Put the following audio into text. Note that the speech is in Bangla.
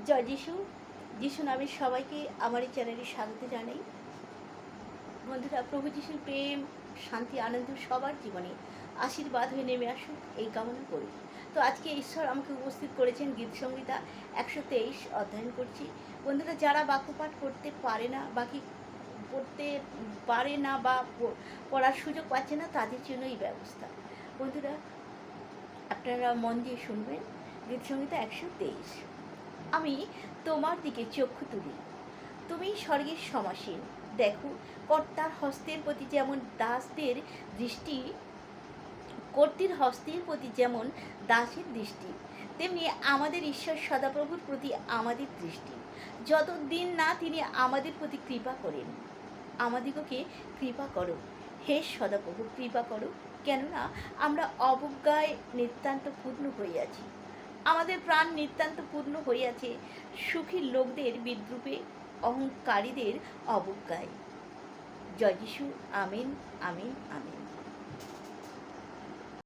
জয় যিশু। যিশু নামে সবাইকে আমার এই চ্যানেলে স্বাগত জানাই। বন্ধুরা, প্রভু যিশুর প্রেম, শান্তি, আনন্দ সবার জীবনে আশীর্বাদ হয়ে নেমে আসুক এই কামনা করি। তো আজকে ঈশ্বর আমাকে উপস্থিত করেছেন গীত সংহিতা 123 অধ্যয়ন করছি। বন্ধুরা, যারা বাক্যপাঠ করতে পারে না, বাকি পড়তে পারে না বা পড়ার সুযোগ পাচ্ছে না, তাদের জন্য এই ব্যবস্থা। বন্ধুরা, আপনারা মন দিয়ে শুনবেন। গীত সংহিতা 123। আমি তোমার দিকে চক্ষু তুলি, তুমি স্বর্গের সমাসীন। দেখো, কর্তার হস্তের প্রতি যেমন দাসদের দৃষ্টি, কর্ত্রীর হস্তের প্রতি যেমন দাসের দৃষ্টি, তেমনি আমাদের ঈশ্বর সদাপ্রভুর প্রতি আমাদের দৃষ্টি, যতদিন না তিনি আমাদের প্রতি কৃপা করেন। আমাদিগকে কৃপা করো, হে সদাপ্রভু, কৃপা করো, কেননা আমরা অবজ্ঞায় নিতান্ত পূর্ণ হইয়াছি। আমাদের প্রাণ নিতান্ত পূর্ণ হইয়াছে সুখী লোকদের বিদ্রুপে, অহংকারীদের অবজ্ঞায়। জয় যিশু। আমিন, আমিন, আমিন।